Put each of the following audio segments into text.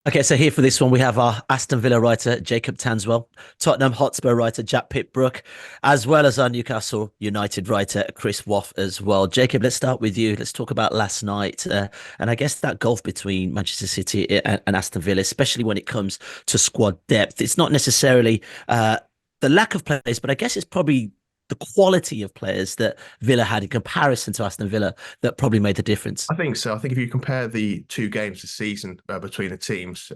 Okay, so here for this one, we have our Aston Villa writer, Jacob Tanswell, Tottenham Hotspur writer, Jack Pitt-Brooke, as well as our Newcastle United writer, Chris Waugh as well. Jacob, let's start with you. Let's talk about last night. And I guess that gulf between Manchester City and Aston Villa, especially when it comes to squad depth. It's not necessarily the lack of players, but I guess it's probably the quality of players that Villa had in comparison to Aston Villa that probably made the difference. I think so. I think if you compare the two games this season between the teams,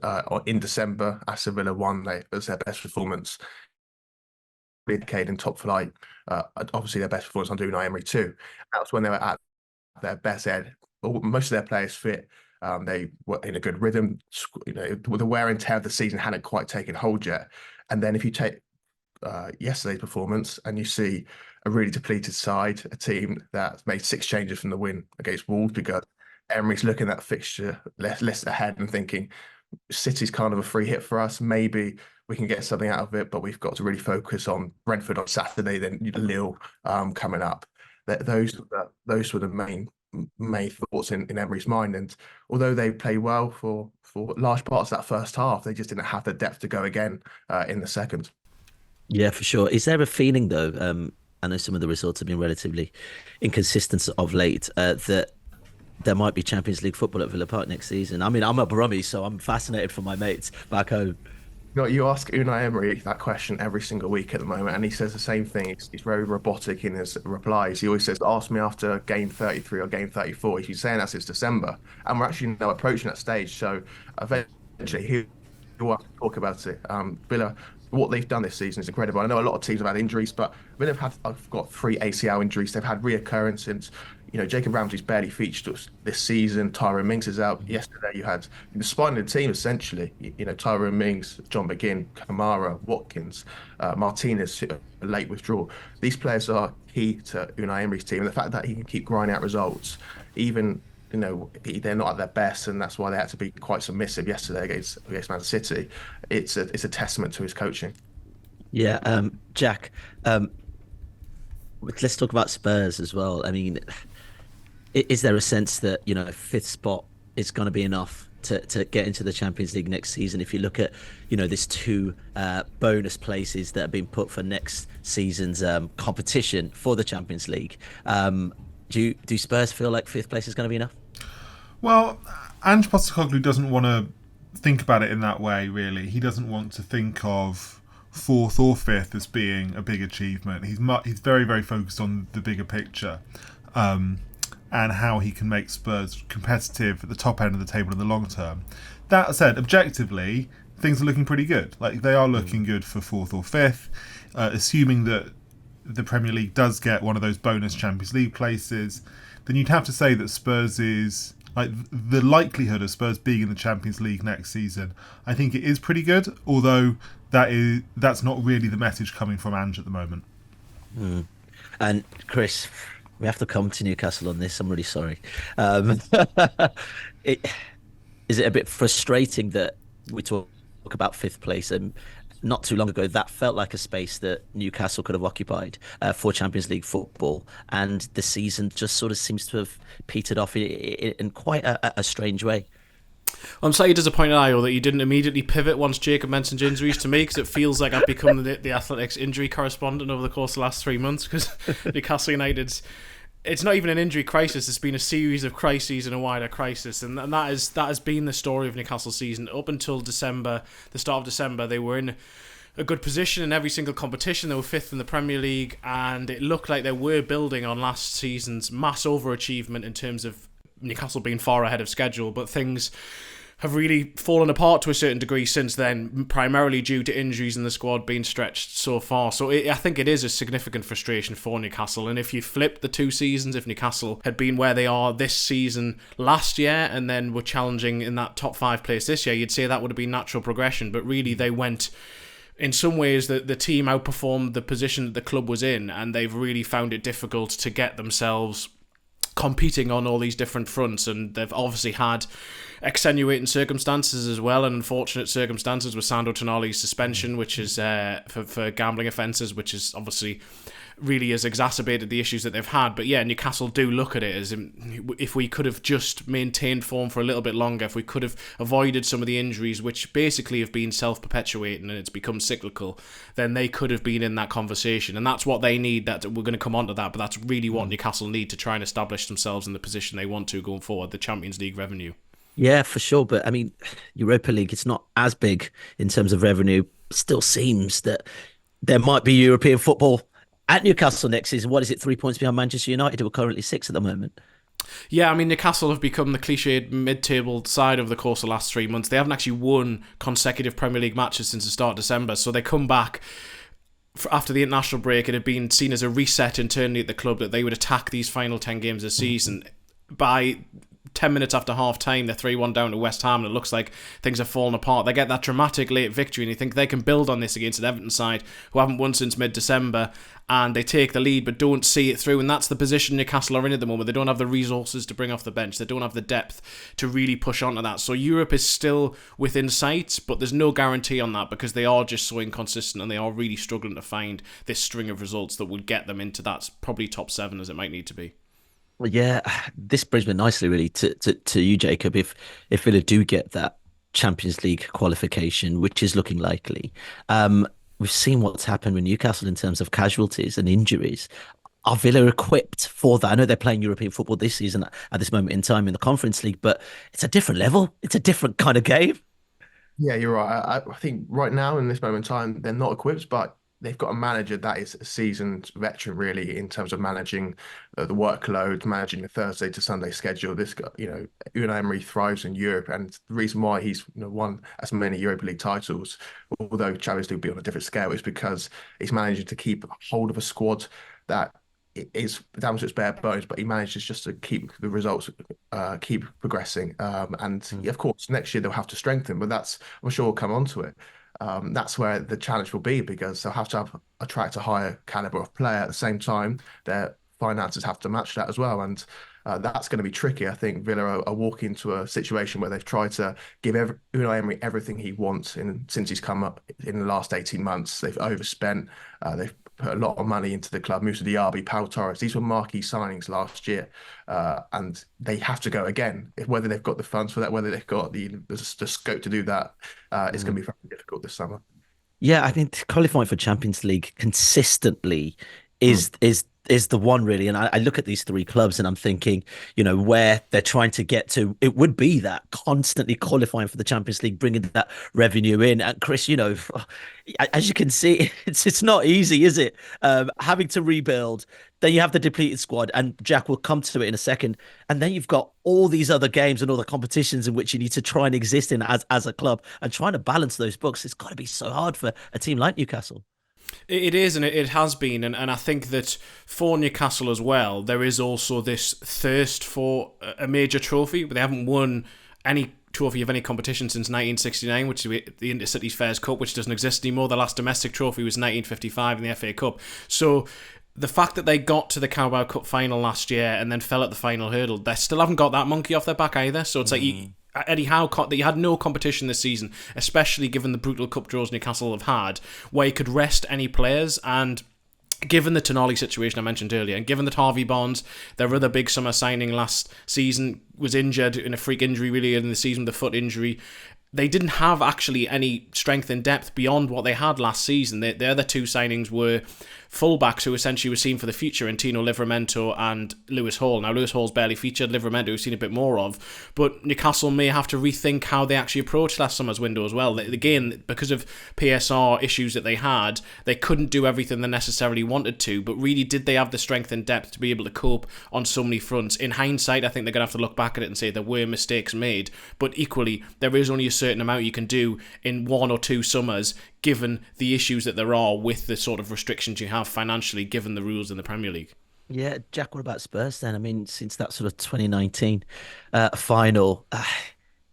in December, Aston Villa won. It was their best performance, indicating top flight. Obviously, their best performance under Unai Emery too. That was when they were at their best ed. Most of their players fit. They were in a good rhythm. The wear and tear of the season hadn't quite taken hold yet. And then if you take yesterday's performance and you see a really depleted side, a team that made six changes from the win against Wolves because Emery's looking at the fixture list ahead and thinking City's kind of a free hit for us. Maybe we can get something out of it, but we've got to really focus on Brentford on Saturday, then Lille coming up. Those were the main thoughts in Emery's mind. And although they played well for large parts of that first half, they just didn't have the depth to go again in the second. Yeah, for sure. Is there a feeling though? I know some of the results have been relatively inconsistent of late. That there might be Champions League football at Villa Park next season. I mean, I'm a Brummie, so I'm fascinated for my mates back home. You ask Unai Emery that question every single week at the moment, and he says the same thing. He's very robotic in his replies. He always says, "Ask me after game 33 or game 34." He's been saying that since December, and we're actually now approaching that stage. So eventually, he'll have to talk about it. Villa, what they've done this season is incredible. I know a lot of teams have had injuries, but Villa I've got three ACL injuries. They've had reoccurrence since. Jacob Ramsey's barely featured us this season. Tyrone Mings is out. Yesterday, you had the spine of the team essentially. Tyrone Mings, John McGinn, Kamara, Watkins, Martinez, late withdrawal. These players are key to Unai Emery's team. And the fact that he can keep grinding out results, even they're not at their best, and that's why they had to be quite submissive yesterday against Man City. It's a testament to his coaching. Yeah, Jack. Let's talk about Spurs as well. I mean, is there a sense that fifth spot is going to be enough to get into the Champions League next season? If you look at this two bonus places that have been put for next season's competition for the Champions League, do Spurs feel like fifth place is going to be enough? Well, Ange Postecoglou doesn't want to think about it in that way, really. He doesn't want to think of fourth or fifth as being a big achievement. He's very, very focused on the bigger picture and how he can make Spurs competitive at the top end of the table in the long term. That said, objectively, things are looking pretty good. Like, they are looking good for fourth or fifth, assuming that the Premier League does get one of those bonus Champions League places, then you'd have to say that Spurs is like the likelihood of Spurs being in the Champions League next season. I think it is pretty good, although that's not really the message coming from Ange at the moment. And Chris, we have to come to Newcastle on this. I'm really sorry. Is it a bit frustrating that we talk about fifth place and not too long ago that felt like a space that Newcastle could have occupied for Champions League football, and the season just sort of seems to have petered off in quite a strange way? I'm slightly disappointed, Ayo, that you didn't immediately pivot once Jacob mentioned injuries to me, because it feels like I've become the Athletics injury correspondent over the course of the last 3 months, because Newcastle United's, it's not even an injury crisis, it's been a series of crises and a wider crisis, and that has been the story of Newcastle's season. Up until December, the start of December, they were in a good position in every single competition. They were fifth in the Premier League, and it looked like they were building on last season's mass overachievement in terms of Newcastle being far ahead of schedule, but things have really fallen apart to a certain degree since then, primarily due to injuries in the squad being stretched so far. So I think it is a significant frustration for Newcastle. And if you flip the two seasons, if Newcastle had been where they are this season last year and then were challenging in that top five place this year, you'd say that would have been natural progression. But really, they went, in some ways, the team outperformed the position that the club was in, and they've really found it difficult to get themselves competing on all these different fronts. And they've obviously had extenuating circumstances as well, and unfortunate circumstances with Sandro Tonali's suspension, which is for gambling offences, which is obviously really has exacerbated the issues that they've had. But yeah, Newcastle do look at it as if we could have just maintained form for a little bit longer, if we could have avoided some of the injuries, which basically have been self-perpetuating and it's become cyclical, then they could have been in that conversation. And that's what they need. That we're going to come on to that, but that's really what Newcastle need to try and establish themselves in the position they want to going forward, the Champions League revenue. Yeah, for sure. But I mean, Europa League, it's not as big in terms of revenue. Still seems that there might be European football at Newcastle next season. What is it, 3 points behind Manchester United, who are currently 6 at the moment? Yeah, I mean, Newcastle have become the cliched mid-table side over the course of the last 3 months. They haven't actually won consecutive Premier League matches since the start of December, so they come back after the international break. It had been seen as a reset internally at the club that they would attack these final 10 games of the season. By 10 minutes after half-time, they're 3-1 down to West Ham, and it looks like things have fallen apart. They get that dramatic late victory, and you think they can build on this against an Everton side who haven't won since mid-December, and they take the lead but don't see it through, and that's the position Newcastle are in at the moment. They don't have the resources to bring off the bench. They don't have the depth to really push onto that. So Europe is still within sight, but there's no guarantee on that because they are just so inconsistent, and they are really struggling to find this string of results that would get them into that probably top 7 as it might need to be. Well, yeah, this brings me nicely, really, to you, Jacob. If Villa do get that Champions League qualification, which is looking likely, we've seen what's happened with Newcastle in terms of casualties and injuries. Are Villa equipped for that? I know they're playing European football this season at this moment in time in the Conference League, but it's a different level. It's a different kind of game. Yeah, you're right. I think right now in this moment in time, they're not equipped, but they've got a manager that is a seasoned veteran, really, in terms of managing the workload, managing the Thursday to Sunday schedule. This guy, Unai Emery thrives in Europe, and the reason why he's won as many Europa League titles, although Champions League will be on a different scale, is because he's managing to keep hold of a squad that is down to its bare bones, but he manages just to keep the results, keep progressing. Of course, next year they'll have to strengthen, but I'm sure we'll come on to it. That's where the challenge will be, because they'll have to attract a higher caliber of player. At the same time, their finances have to match that as well, and that's going to be tricky. I think Villa are walking into a situation where they've tried to give Unai Emery everything he wants since he's come up in the last 18 months. They've overspent. They've put a lot of money into the club. Moussa Diaby, Pau Torres, these were marquee signings last year, and they have to go again. Whether they've got the funds for that, whether they've got the scope to do that, it's going to be very difficult this summer. Yeah, I think qualifying for Champions League consistently is the one, really. And I look at these 3 clubs and I'm thinking, where they're trying to get to, it would be that constantly qualifying for the Champions League, bringing that revenue in. And Chris, as you can see, it's not easy, is it? Having to rebuild, then you have the depleted squad, and Jack will come to it in a second. And then you've got all these other games and all the competitions in which you need to try and exist in as a club, and trying to balance those books. It's got to be so hard for a team like Newcastle. It is, and it has been, and I think that for Newcastle as well, there is also this thirst for a major trophy, but they haven't won any trophy of any competition since 1969, which is the Intercities Fairs Cup, which doesn't exist anymore. The last domestic trophy was 1955 in the FA Cup. So the fact that they got to the Carabao Cup final last year and then fell at the final hurdle, they still haven't got that monkey off their back either. So it's like Eddie Howe, that you had no competition this season, especially given the brutal cup draws Newcastle have had, where you could rest any players. And given the Tonali situation I mentioned earlier, and given that Harvey Barnes, their other big summer signing last season, was injured in a freak injury really in the season with a foot injury, they didn't have actually any strength and depth beyond what they had last season. The other 2 signings were fullbacks who essentially were seen for the future in Tino Livramento and Lewis Hall. Now, Lewis Hall's barely featured. Livramento we've seen a bit more of. But Newcastle may have to rethink how they actually approached last summer's window as well. Again, because of PSR issues that they had, they couldn't do everything they necessarily wanted to. But really, did they have the strength and depth to be able to cope on so many fronts? In hindsight, I think they're going to have to look back at it and say there were mistakes made. But equally, there is only a certain amount you can do in 1 or 2 summers, given the issues that there are with the sort of restrictions you have financially, given the rules in the Premier League. Yeah, Jack, what about Spurs then? I mean, since that sort of 2019 final,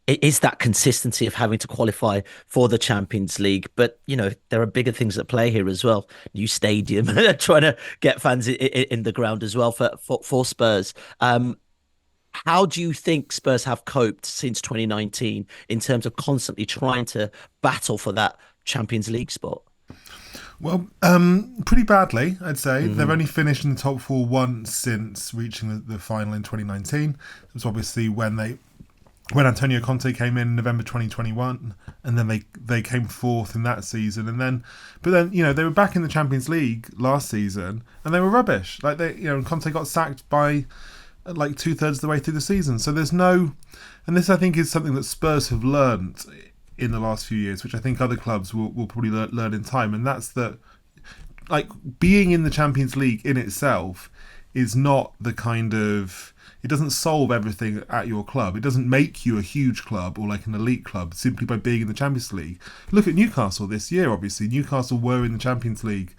it is that consistency of having to qualify for the Champions League. But, there are bigger things at play here as well. New stadium, trying to get fans in the ground as well for Spurs. How do you think Spurs have coped since 2019 in terms of constantly trying to battle for that Champions League spot? Well, pretty badly, I'd say. They've only finished in the top four once since reaching the final in 2019. It was obviously when Antonio Conte came in November 2021, and then they came fourth in that season, but then they were back in the Champions League last season, and they were rubbish. Like Conte got sacked by like 2/3 of the way through the season. So there's no, and this I think is something that Spurs have learnt in the last few years, which I think other clubs will probably learn in time, and that's that, like, being in the Champions League in itself is not the kind of, it doesn't solve everything at your club. It doesn't make you a huge club or like an elite club simply by being in the Champions League. Look at Newcastle this year, obviously. Newcastle were in the Champions League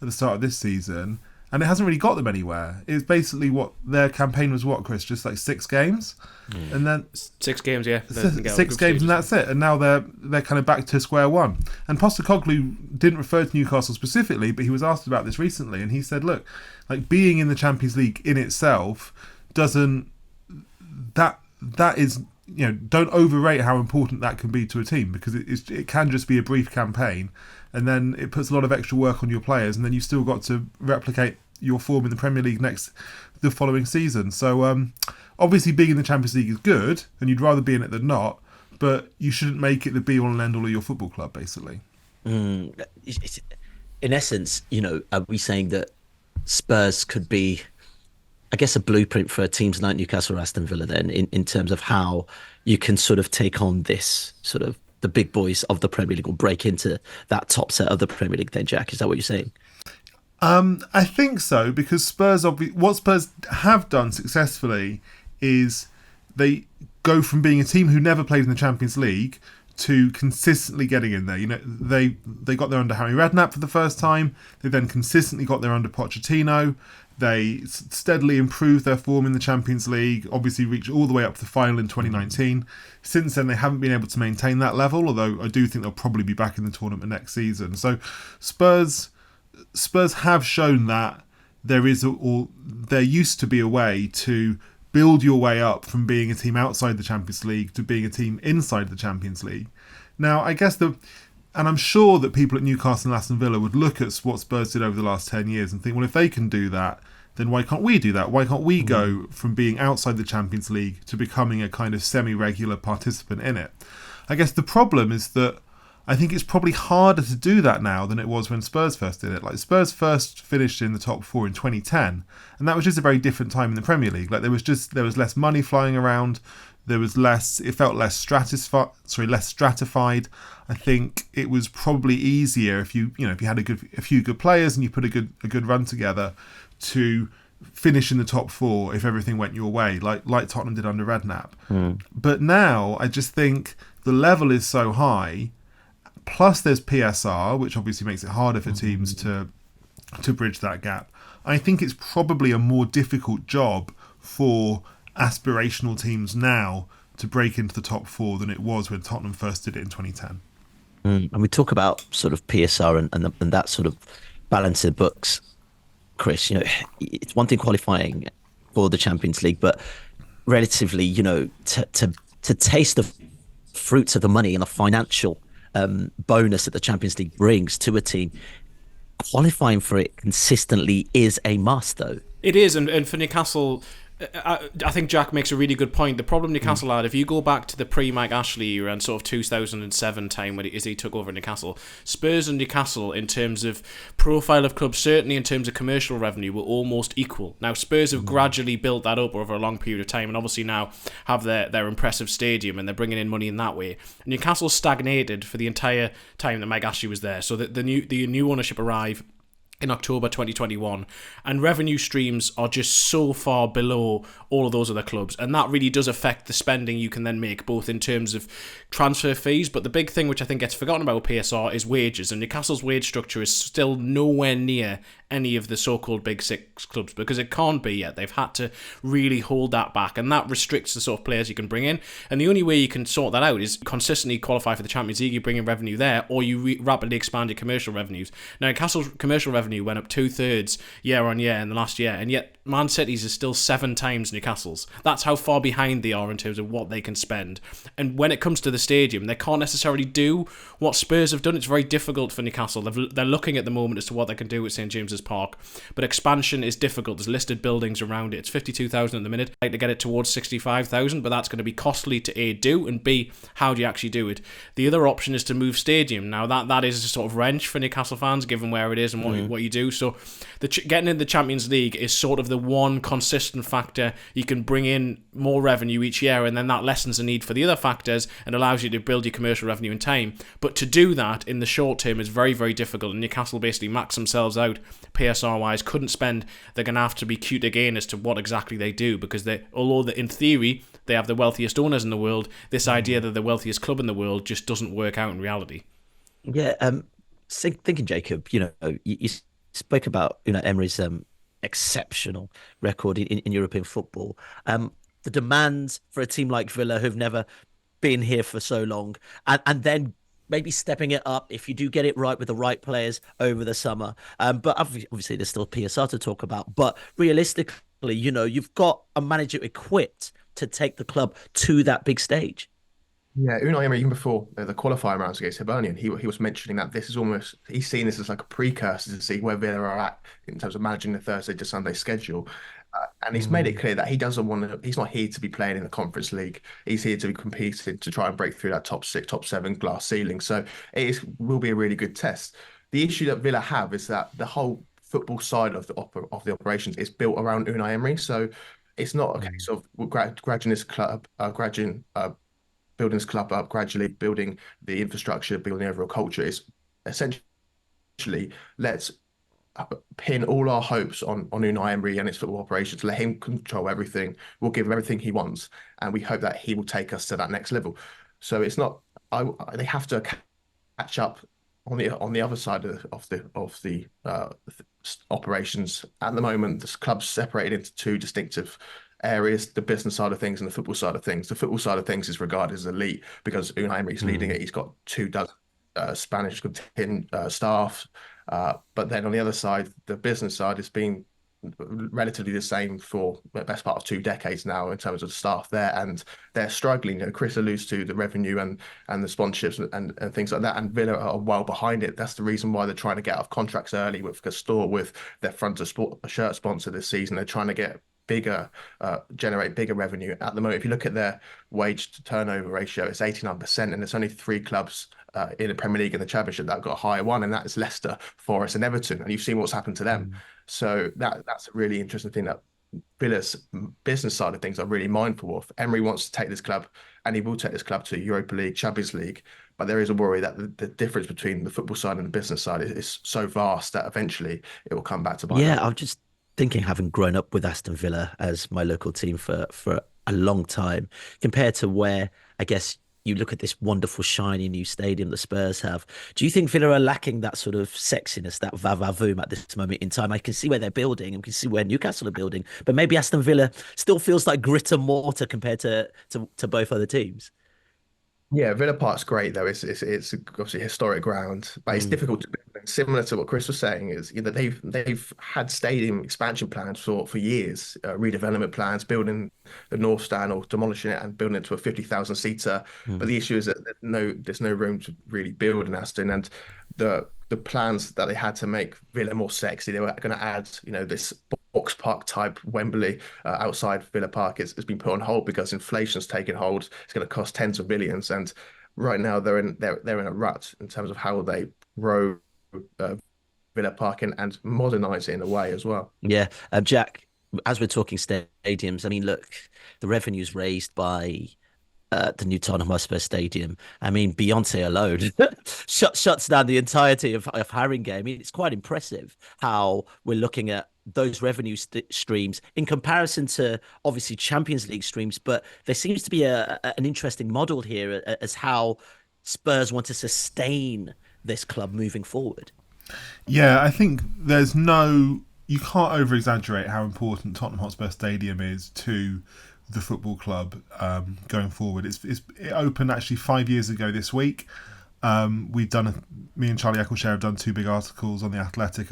at the start of this season, and it hasn't really got them anywhere. It's basically what their campaign was, Chris? Just like 6 games? And then 6 games, yeah. 6 games and that's it. And now they're kind of back to square one. And Postecoglou didn't refer to Newcastle specifically, but he was asked about this recently, and he said, look, like, being in the Champions League in itself doesn't, that is, don't overrate how important that can be to a team, because it can just be a brief campaign, and then it puts a lot of extra work on your players, and then you've still got to replicate your form in the Premier League the following season. So obviously being in the Champions League is good, and you'd rather be in it than not, but you shouldn't make it the be all and end all of your football club, basically. In essence, are we saying that Spurs could be, I guess, a blueprint for teams like Newcastle or Aston Villa then, in terms of how you can sort of take on this sort of the big boys of the Premier League, or break into that top set of the Premier League then, Jack? Is that what you're saying? I think so, because what Spurs have done successfully is they go from being a team who never played in the Champions League to consistently getting in there. They got there under Harry Redknapp for the first time. They then consistently got there under Pochettino. They steadily improved their form in the Champions League, obviously reached all the way up to the final in 2019. Since then, they haven't been able to maintain that level, although I do think they'll probably be back in the tournament next season. So Spurs have shown that there used to be a way to build your way up from being a team outside the Champions League to being a team inside the Champions League. Now, I guess and I'm sure that people at Newcastle and Aston Villa would look at what Spurs did over the last 10 years and think, well, if they can do that, then why can't we do that? Why can't we go from being outside the Champions League to becoming a kind of semi-regular participant in it? I guess the problem is that I think it's probably harder to do that now than it was when Spurs first did it. Like, Spurs first finished in the top 4 in 2010, and that was just a very different time in the Premier League. Like, there was less money flying around. It felt less stratified. I think it was probably easier if you had a few good players and you put a good run together to finish in the top 4 if everything went your way, like Tottenham did under Redknapp. But now I just think the level is so high. Plus, there's PSR, which obviously makes it harder for teams to bridge that gap. I think it's probably a more difficult job for aspirational teams now to break into the top 4 than it was when Tottenham first did it in 2010. And we talk about sort of PSR and that sort of balance in books, Chris. It's one thing qualifying for the Champions League, but relatively, to taste the fruits of the money and the financial bonus that the Champions League brings to a team, qualifying for it consistently is a must, though. It is, and for Newcastle, I think Jack makes a really good point. The problem Newcastle had, if you go back to the pre-Mike Ashley era and sort of 2007 time when he took over Newcastle, Spurs and Newcastle, in terms of profile of clubs, certainly in terms of commercial revenue, were almost equal. Now, Spurs have gradually built that up over a long period of time, and obviously now have their impressive stadium, and they're bringing in money in that way. Newcastle stagnated for the entire time that Mike Ashley was there, so that the new ownership arrived in October 2021, and revenue streams are just so far below all of those other clubs, and that really does affect the spending you can then make, both in terms of transfer fees, but the big thing which I think gets forgotten about PSR is wages, and Newcastle's wage structure is still nowhere near any of the so-called big six clubs, because it can't be yet. They've had to really hold that back, and that restricts the sort of players you can bring in. And the only way you can sort that out is consistently qualify for the Champions League. You bring in revenue there, or you rapidly expand your commercial revenues. Now, Newcastle's commercial revenue went up 2/3 year on year in the last year, and yet Man City's is still 7 times Newcastle's. That's how far behind they are in terms of what they can spend. And when it comes to the stadium, they can't necessarily do what Spurs have done. It's very difficult for Newcastle. They're looking at the moment as to what they can do with St James's Park, but expansion is difficult. There's listed buildings around it. It's 52,000 at the minute. I'd like to get it towards 65,000, but that's going to be costly to A, do, and B, how do you actually do it? The other option is to move stadium. Now that is a sort of wrench for Newcastle fans, given where it is and what you do. So getting in the Champions League is sort of the one consistent factor. You can bring in more revenue each year, and then that lessens the need for the other factors and allows you to build your commercial revenue in time. But to do that in the short term is very, very difficult, and Newcastle basically maxed themselves out PSR wise, couldn't spend. They're going to have to be cute again as to what exactly they do, because although in theory they have the wealthiest owners in the world, this idea that the wealthiest club in the world just doesn't work out in reality. Yeah, thinking, Jacob, you spoke about Emery's exceptional record in European football. The demands for a team like Villa, who've never been here for so long, and then maybe stepping it up if you do get it right with the right players over the summer. But obviously there's still PSR to talk about. But realistically, you've got a manager equipped to take the club to that big stage. Yeah, Unai Emery, even before the qualifying rounds against Hibernian, he was mentioning that this is almost, he's seen this as like a precursor to see where Villa are at in terms of managing the Thursday to Sunday schedule. And he's made it clear that he doesn't want to, he's not here to be playing in the Conference League. He's here to be competing to try and break through that top 6, top 7 glass ceiling. So will be a really good test. The issue that Villa have is that the whole football side of the operations is built around Unai Emery. So it's not a case of graduating this club, building this club up, gradually building the infrastructure, building the overall culture. Is essentially, let's pin all our hopes on Unai Emery and his football operations. Let him control everything. We'll give him everything he wants, and we hope that he will take us to that next level. So it's not. They have to catch up on the other side of the operations. At the moment, the club's separated into 2 distinctive areas: the business side of things and the football side of things. The football side of things is regarded as elite because Unai Emery's leading it. He's got 2 dozen Spanish staff. But then on the other side, the business side has been relatively the same for the best part of 2 decades now in terms of the staff there, and they're struggling. Chris alludes to the revenue and the sponsorships and things like that, and Villa are well behind it. That's the reason why they're trying to get out of contracts early with Castor, with their front of shirt sponsor this season. They're trying to get generate bigger revenue. At the moment, if you look at their wage to turnover ratio, it's 89%, and there's only 3 clubs in the Premier League and the Championship that have got a higher one, and that is Leicester, Forest, and Everton. And you've seen what's happened to them. So that's a really interesting thing that Villa's business side of things are really mindful of. Emery wants to take this club, and he will take this club to Europa League, Champions League. But there is a worry that the difference between the football side and the business side is so vast that eventually it will come back to bite. Yeah, I'm just thinking, having grown up with Aston Villa as my local team for a long time, compared to where I guess you look at this wonderful shiny new stadium the Spurs have, do you think Villa are lacking that sort of sexiness, that va-va-voom at this moment in time? I can see where they're building and can see where Newcastle are building, but maybe Aston Villa still feels like grit and mortar compared to both other teams. Yeah, Villa Park's great though. It's obviously historic ground, but it's difficult to build. And similar to what Chris was saying, is they've had stadium expansion plans for years, redevelopment plans, building the North Stand or demolishing it and building it to a 50,000 seater. But the issue is that there's no room to really build in Aston, and the plans that they had to make Villa more sexy, they were going to add, this box park type Wembley outside Villa Park has been put on hold because inflation's taken hold. It's going to cost tens of millions, and right now they're in a rut in terms of how they grow Villa Park and modernise it in a way as well. Yeah, Jack, as we're talking stadiums, I mean, look, the revenues raised by the new Tottenham Hotspur Stadium. I mean, Beyonce alone shuts down the entirety of Haringey. I mean, it's quite impressive how we're looking at those revenue streams in comparison to obviously Champions League streams. But there seems to be an interesting model here as how Spurs want to sustain this club moving forward. Yeah, I think you can't over-exaggerate how important Tottenham Hotspur Stadium is to the football club going forward. It opened actually 5 years ago this week. Me and Charlie Eccleshare have done 2 big articles on The Athletic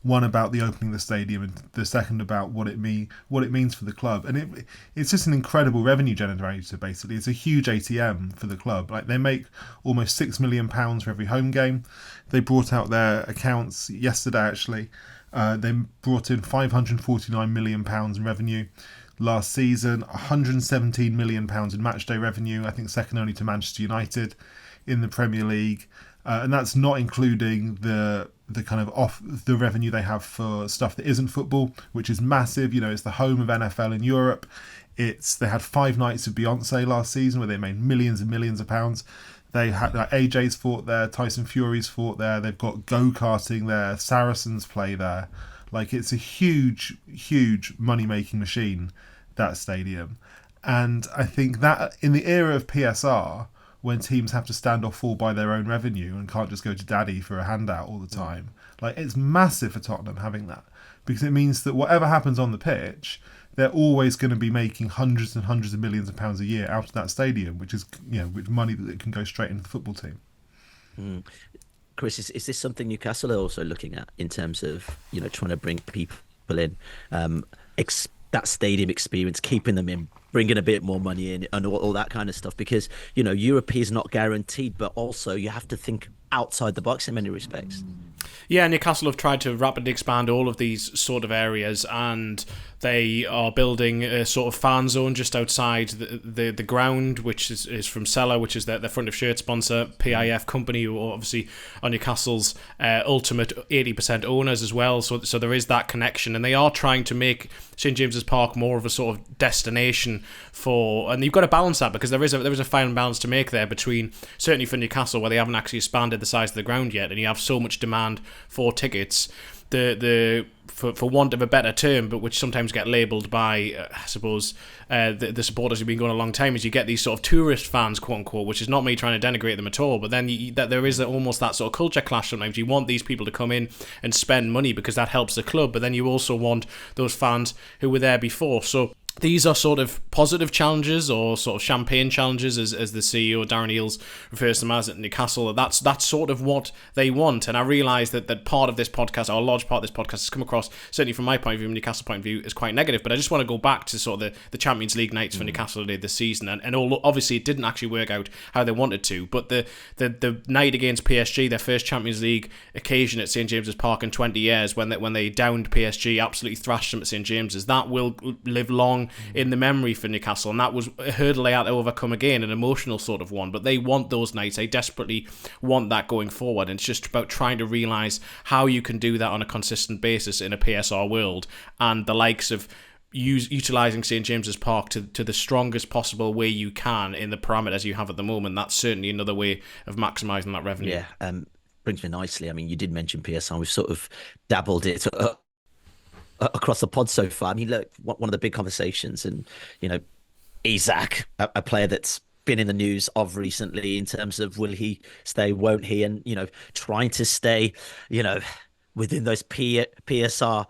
one about the opening of the stadium and the second about what it means for the club. And it's just an incredible revenue generator, basically. It's a huge ATM for the club. Like, they make almost £6 million for every home game. They brought out their accounts yesterday, actually. They brought in £549 million in revenue last season, £117 million in matchday revenue, I think second only to Manchester United in the Premier League. And that's not including the kind of the revenue they have for stuff that isn't football, which is massive. You know, it's the home of NFL in Europe. They had 5 nights of Beyonce last season where they made millions and millions of pounds. They had AJ's fought there, Tyson Fury's fought there. They've got go-karting there, Saracens play there. Like, it's a huge, huge money-making machine, that stadium. And I think that in the era of PSR, when teams have to stand or fall by their own revenue and can't just go to daddy for a handout all the time, like, it's massive for Tottenham having that, because it means that whatever happens on the pitch, they're always going to be making hundreds and hundreds of millions of pounds a year out of that stadium, which is, with money that can go straight into the football team. Chris, is this something Newcastle are also looking at in terms of, trying to bring people in, that stadium experience, keeping them in, bringing a bit more money in, and all that kind of stuff? Because, Europe is not guaranteed, but also you have to think outside the box in many respects. Yeah, Newcastle have tried to rapidly expand all of these sort of areas, and they are building a sort of fan zone just outside the ground, which is from Sella, which is their front of shirt sponsor, PIF company, who obviously are Newcastle's ultimate 80% owners as well. So there is that connection, and they are trying to make St James's Park more of a sort of destination and you've got to balance that, because there is a fine balance to make there between, certainly for Newcastle, where they haven't actually expanded the size of the ground yet, and you have so much demand for tickets, for want of a better term, but which sometimes get labelled by, I suppose, the supporters who've been going a long time, is you get these sort of tourist fans, quote unquote, which is not me trying to denigrate them at all, but then there is almost that sort of culture clash sometimes. You want these people to come in and spend money because that helps the club, but then you also want those fans who were there before. So these are sort of positive challenges, or sort of champagne challenges, as the CEO Darren Eales refers to them as at Newcastle. That's sort of what they want. And I realise that part of this podcast, or a large part of this podcast, has come across, certainly from my point of view, Newcastle's point of view, is quite negative. But I just want to go back to sort of the Champions League nights for Newcastle this season. And although obviously it didn't actually work out how they wanted to, but the night against PSG, their first Champions League occasion at St James's Park in 20 years, when they downed PSG, absolutely thrashed them at St James's, that will live long in the memory for Newcastle, and that was a hurdle they had to overcome again, an emotional sort of one. But they want those nights, they desperately want that going forward, and it's just about trying to realise how you can do that on a consistent basis in a PSR world, and the likes of utilising St James's Park to the strongest possible way you can in the parameters you have at the moment. That's certainly another way of maximising that revenue. Yeah, brings me nicely. I mean, you did mention PSR, we've sort of dabbled it across the pod so far. I mean, look, one of the big conversations, and Isak, a player that's been in the news of recently in terms of will he stay, won't he, and trying to stay within those PSR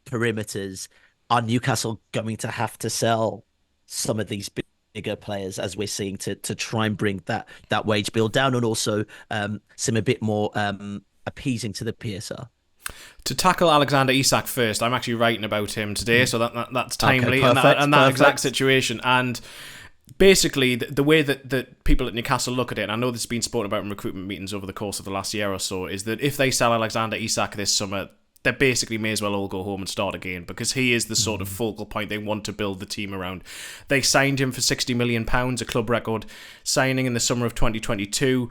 perimeters. Are Newcastle going to have to sell some of these bigger players, as we're seeing, to try and bring that wage bill down, and also seem a bit more appeasing to the PSR? To tackle Alexander Isak first, I'm actually writing about him today, so that's timely. Okay, perfect, and that exact situation. And basically, the way that people at Newcastle look at it, and I know this has been spoken about in recruitment meetings over the course of the last year or so, is that if they sell Alexander Isak this summer, they basically may as well all go home and start again, because he is the sort of focal point they want to build the team around. They signed him for £60 million, a club record signing in the summer of 2022.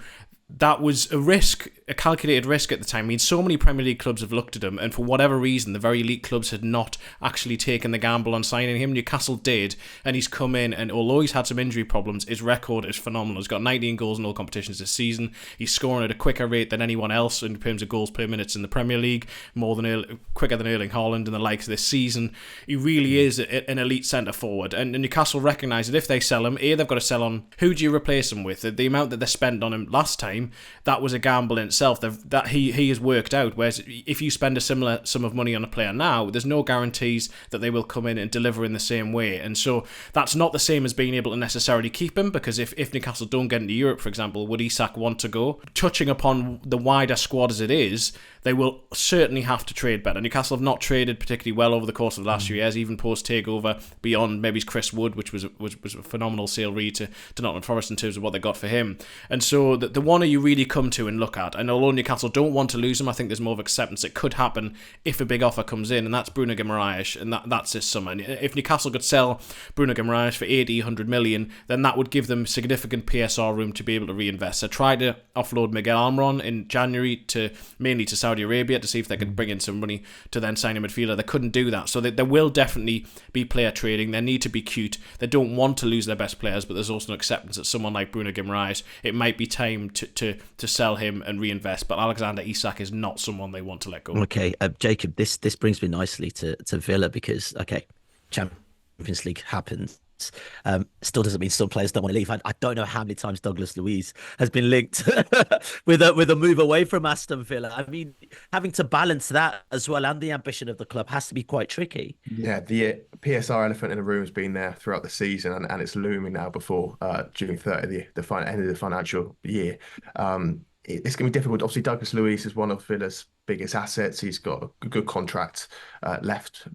That was a calculated risk at the time. I mean, so many Premier League clubs have looked at him, and for whatever reason, the very elite clubs had not actually taken the gamble on signing him. Newcastle did, and he's come in, and although he's had some injury problems, his record is phenomenal. He's got 19 goals in all competitions this season. He's scoring at a quicker rate than anyone else in terms of goals per minute in the Premier League, quicker than Erling Haaland and the likes this season. He really is an elite centre forward, and Newcastle recognise that if they sell him, they've got to sell on who do you replace him with. The amount that they spent on him last time, time, that was a gamble in itself. That he has worked out. Whereas if you spend a similar sum of money on a player now, there's no guarantees that they will come in and deliver in the same way. And so that's not the same as being able to necessarily keep him, because if Newcastle don't get into Europe, for example, would Isak want to go? Touching upon the wider squad as it is, they will certainly have to trade better. Newcastle have not traded particularly well over the course of the last few years, even post-takeover, beyond maybe Chris Wood, which was a phenomenal sale really to Nottingham Forest in terms of what they got for him. And so the one you really come to and look at, and although Newcastle don't want to lose him, I think there's more of acceptance it could happen if a big offer comes in, and that's Bruno Guimaraes, and that's this summer. And if Newcastle could sell Bruno Guimaraes for 80, 100 million, then that would give them significant PSR room to be able to reinvest. So try to offload Miguel Almiron in January mainly to Saudi Arabia to see if they could bring in some money to then sign a midfielder. They couldn't do that. So there will definitely be player trading. They need to be cute. They don't want to lose their best players, but there's also an acceptance that someone like Bruno Guimaraes, it might be time to sell him and reinvest. But Alexander Isak is not someone they want to let go. Okay, Jacob, this brings me nicely to Villa because, okay, Champions League happens. Still doesn't mean some players don't want to leave. I don't know how many times Douglas Luiz has been linked with a move away from Aston Villa. I mean, having to balance that as well and the ambition of the club has to be quite tricky. Yeah, the PSR elephant in the room has been there throughout the season, and it's looming now before June 30, the end of the financial year. It's going to be difficult. Obviously, Douglas Luiz is one of Villa's biggest assets. He's got a good contract left.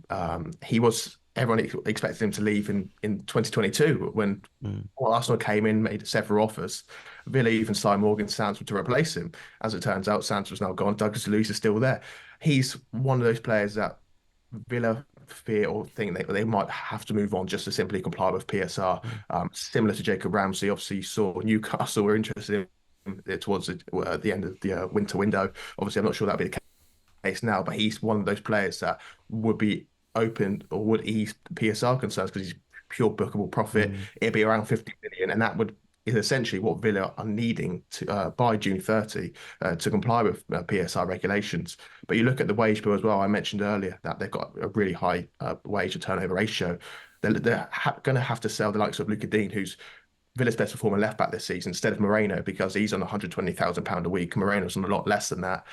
Everyone expected him to leave in 2022 when Arsenal came in, made several offers. Villa even signed Morgan Sands to replace him. As it turns out, Sands was now gone. Douglas Luiz is still there. He's one of those players that Villa fear or think they might have to move on just to simply comply with PSR. Similar to Jacob Ramsey, obviously you saw Newcastle were interested in towards the end of the winter window. Obviously, I'm not sure that'll be the case now, but he's one of those players that would be open or would ease PSR concerns because he's pure bookable profit. It'd be around 50 million, and that is essentially what Villa are needing to by June 30 to comply with PSR regulations. But you look at the wage bill as well. I mentioned earlier that they've got a really high wage to turnover ratio. They're going to have to sell the likes of Luca Dean, who's Villa's best performer left back this season, instead of Moreno, because he's on £120,000 a week. Moreno's on a lot less than that.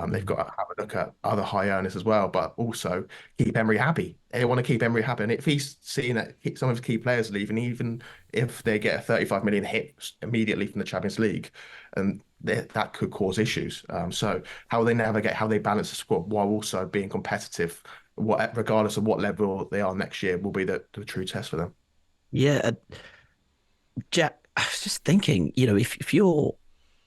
They've got to have a look at other high earners as well, but also keep Emery happy. They want to keep Emery happy. And if he's seeing that some of his key players leaving, even if they get a 35 million hit immediately from the Champions League, and that could cause issues. So how they navigate, how they balance the squad while also being competitive, regardless of what level they are next year, will be the true test for them. Yeah. Jack, I was just thinking, if you're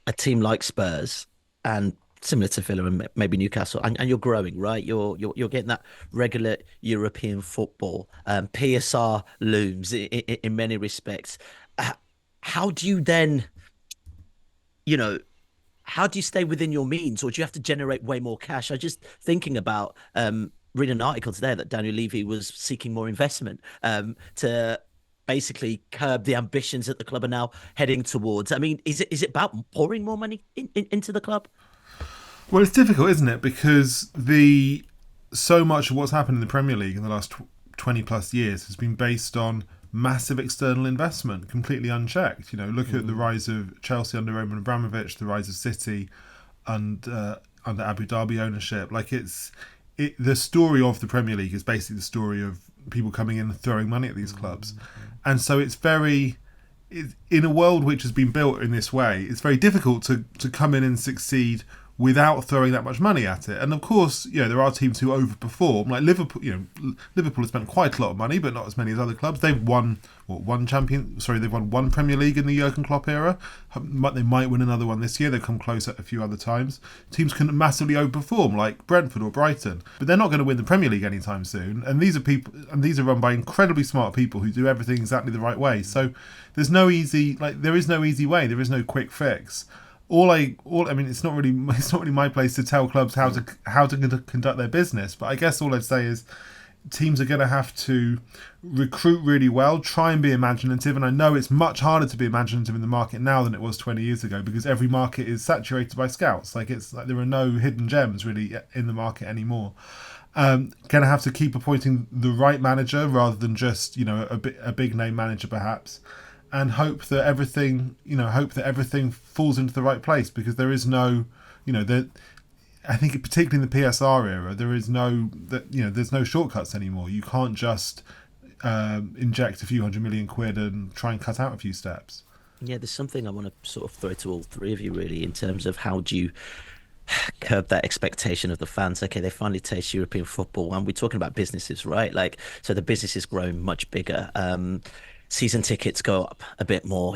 a team like Spurs and similar to Villa and maybe Newcastle, and you're growing, right? You're getting that regular European football. PSR looms in many respects. How do you then, how do you stay within your means, or do you have to generate way more cash? I was just thinking about reading an article today that Daniel Levy was seeking more investment to basically curb the ambitions that the club are now heading towards. I mean, is it about pouring more money into the club? Well, it's difficult, isn't it? Because so much of what's happened in the Premier League in the last 20 plus years has been based on massive external investment, completely unchecked. Look at the rise of Chelsea under Roman Abramovich, the rise of City under Abu Dhabi ownership. The story of the Premier League is basically the story of people coming in and throwing money at these clubs. And so it's in a world which has been built in this way, it's very difficult to come in and succeed without throwing that much money at it. And of course, there are teams who overperform. Like Liverpool, Liverpool has spent quite a lot of money, but not as many as other clubs. They've won they've won one Premier League in the Jurgen Klopp era. They might win another one this year. They've come close a few other times. Teams can massively overperform, like Brentford or Brighton, but they're not going to win the Premier League anytime soon. And these are run by incredibly smart people who do everything exactly the right way. So there is no easy way. There is no quick fix. It's not really my place to tell clubs how to conduct their business. But I guess all I'd say is teams are going to have to recruit really well, try and be imaginative. And I know it's much harder to be imaginative in the market now than it was 20 years ago, because every market is saturated by scouts. There are no hidden gems really in the market anymore. Going to have to keep appointing the right manager rather than just a big name manager perhaps. and hope that everything falls into the right place, because there is no, I think particularly in the PSR era, there's no shortcuts anymore. You can't just inject a few £100 million and try and cut out a few steps. Yeah, there's something I want to sort of throw to all three of you, really, in terms of how do you curb that expectation of the fans. Okay, they finally taste European football, and we're talking about businesses, right? Like, so the business is growing much bigger. Season tickets go up a bit more,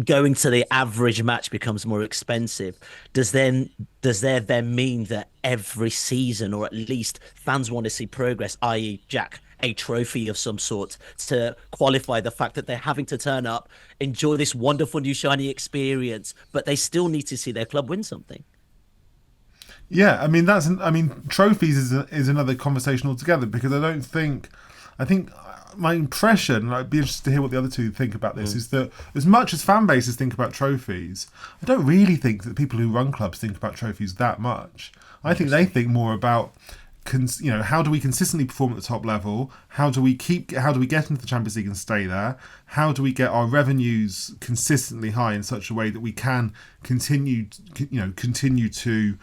going to the average match becomes more expensive. Does there then mean that every season, or at least fans want to see progress, i.e., Jack, a trophy of some sort to qualify the fact that they're having to turn up, enjoy this wonderful new shiny experience, but they still need to see their club win something? Yeah, trophies is another conversation altogether, because I think my impression, and I'd be interested to hear what the other two think about this, is that as much as fan bases think about trophies, I don't really think that people who run clubs think about trophies that much. I think they think more about, how do we consistently perform at the top level? How do we get into the Champions League and stay there? How do we get our revenues consistently high in such a way that we can continue to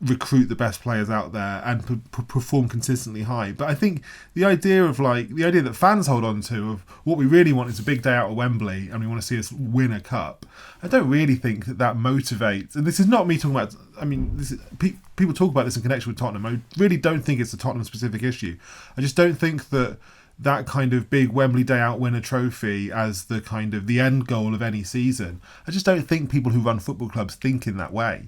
recruit the best players out there and perform consistently high? But I think the idea that fans hold on to of what we really want is a big day out of Wembley and we want to see us win a cup, I don't really think that motivates. And this is not me talking about, people talk about this in connection with Tottenham. I really don't think it's a Tottenham specific issue. I just don't think that kind of big Wembley day out win a trophy as the kind of the end goal of any season. I just don't think people who run football clubs think in that way.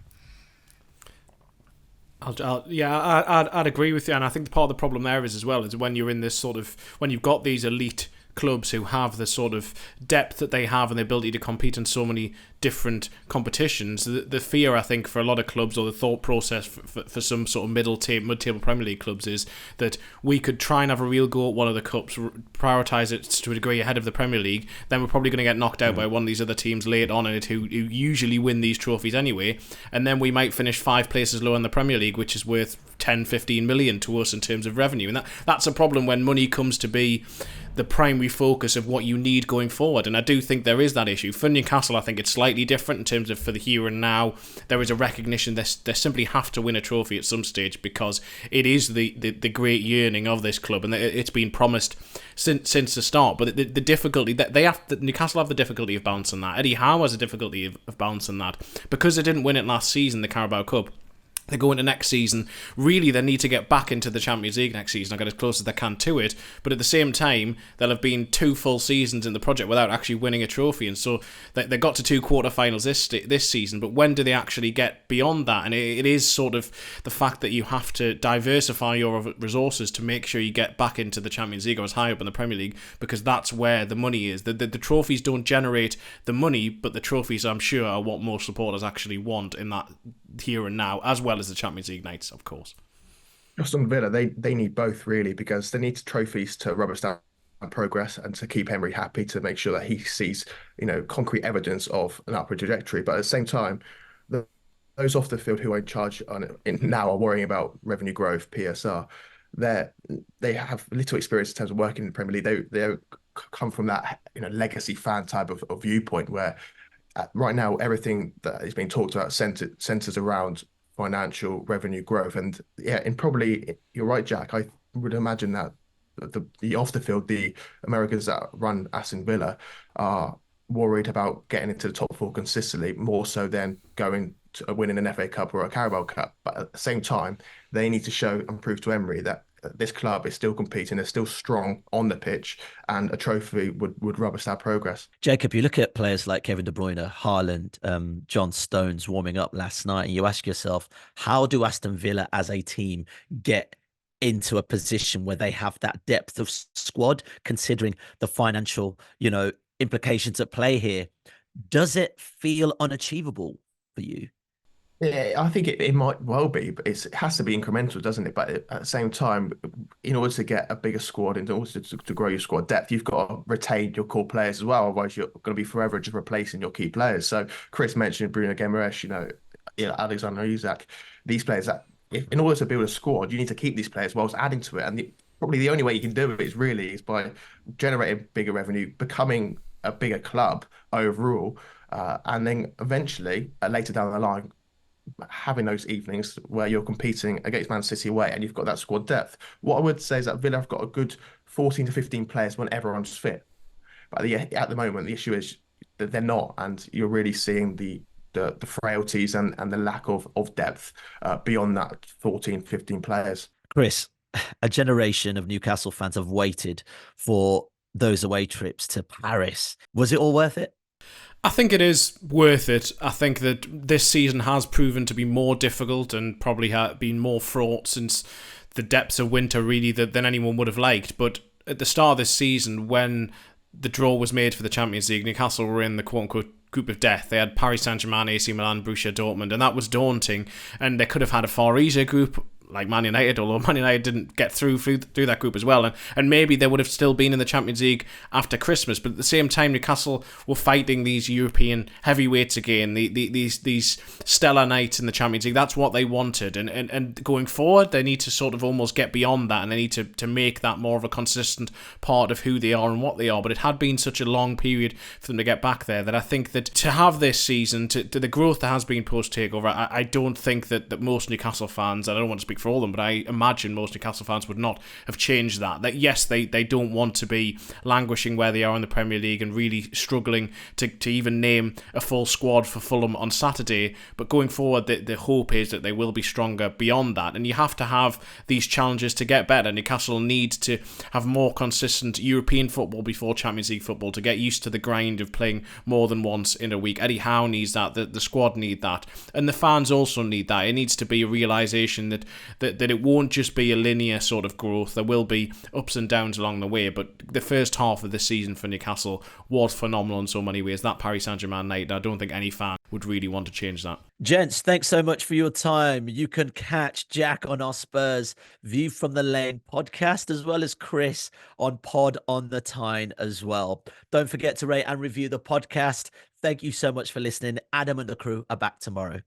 I'd agree with you, and I think part of the problem there is when you're in this when you've got these elite clubs who have the sort of depth that they have and the ability to compete in so many different competitions, the fear, I think, for a lot of clubs, or the thought process for some sort of mid-table Premier League clubs, is that we could try and have a real go at one of the cups, prioritise it to a degree ahead of the Premier League, then we're probably going to get knocked out by one of these other teams late on in it who usually win these trophies anyway, and then we might finish 5 places lower in the Premier League, which is worth 10-15 million to us in terms of revenue, and that's a problem when money comes to be the primary focus of what you need going forward. And I do think there is that issue. For Newcastle, I think it's slightly different in terms of, for the here and now, there is a recognition they simply have to win a trophy at some stage, because it is the great yearning of this club, and it's been promised since the start. But the difficulty that Newcastle have the difficulty of balancing that. Eddie Howe has a difficulty of balancing that, because they didn't win it last season, the Carabao Cup. They go into next season, really they need to get back into the Champions League next season, or get as close as they can to it, but at the same time they'll have been 2 full seasons in the project without actually winning a trophy, and so they got to 2 quarterfinals this season, but when do they actually get beyond that? And it is sort of the fact that you have to diversify your resources to make sure you get back into the Champions League or as high up in the Premier League, because that's where the money is. The trophies don't generate the money, but the trophies, I'm sure, are what most supporters actually want in that here and now, as well as the Champions League nights, of course. Aston Villa, they need both, really, because they need trophies to rubber stamp progress and to keep Emery happy, to make sure that he sees, concrete evidence of an upward trajectory. But at the same time, those off the field who are in charge now are worrying about revenue growth, PSR. They have little experience in terms of working in the Premier League. They come from that legacy fan type of viewpoint, where right now everything that is being talked about centers around financial revenue growth. And probably you're right, Jack. I would imagine that the off the field, the Americans that run Aston Villa are worried about getting into the top 4 consistently, more so than going to winning an FA Cup or a Carabao Cup. But at the same time, they need to show and prove to Emery that this club is still competing, they're still strong on the pitch, and a trophy would rubber stamp progress. Jacob, you look at players like Kevin De Bruyne, Haaland, John Stones warming up last night, and you ask yourself, how do Aston Villa as a team get into a position where they have that depth of squad, considering the financial, implications at play here? Does it feel unachievable for you? Yeah, I think it might well be, but it has to be incremental, doesn't it? But at the same time, in order to get a bigger squad, in order to grow your squad depth, you've got to retain your core players as well. Otherwise, you're going to be forever just replacing your key players. So Chris mentioned Bruno Guimaraes, Alexander Isak, these players that, in order to build a squad, you need to keep these players whilst adding to it. And probably the only way you can do it is by generating bigger revenue, becoming a bigger club overall. And then eventually, later down the line, having those evenings where you're competing against Man City away and you've got that squad depth. What I would say is that Villa have got a good 14 to 15 players when everyone's fit. But at the moment, the issue is that they're not, and you're really seeing the frailties and the lack of depth beyond that 14, 15 players. Chris, a generation of Newcastle fans have waited for those away trips to Paris. Was it all worth it? I think it is worth it. I think that this season has proven to be more difficult and probably been more fraught since the depths of winter, really, than anyone would have liked. But at the start of this season, when the draw was made for the Champions League, Newcastle were in the quote-unquote group of death. They had Paris Saint-Germain, AC Milan, Borussia Dortmund, and that was daunting. And they could have had a far easier group, like Man United, although Man United didn't get through that group as well, and maybe they would have still been in the Champions League after Christmas. But at the same time, Newcastle were fighting these European heavyweights again, these stellar nights in the Champions League. That's what they wanted, and going forward, they need to sort of almost get beyond that, and they need to make that more of a consistent part of who they are and what they are. But it had been such a long period for them to get back there that I think that to have this season, to the growth that has been post-takeover, I don't think that most Newcastle fans, I don't want to speak for all of them, but I imagine most Newcastle fans would not have changed that. That yes, they don't want to be languishing where they are in the Premier League and really struggling to even name a full squad for Fulham on Saturday, but going forward, the hope is that they will be stronger beyond that, and you have to have these challenges to get better. Newcastle needs to have more consistent European football before Champions League football to get used to the grind of playing more than once in a week. Eddie Howe needs that, the squad need that, and the fans also need that. It needs to be a realisation that it won't just be a linear sort of growth. There will be ups and downs along the way, but the first half of the season for Newcastle was phenomenal in so many ways. That Paris Saint-Germain night, I don't think any fan would really want to change that. Gents, thanks so much for your time. You can catch Jack on our Spurs View from the Lane podcast, as well as Chris on Pod on the Tyne as well. Don't forget to rate and review the podcast. Thank you so much for listening. Adam and the crew are back tomorrow.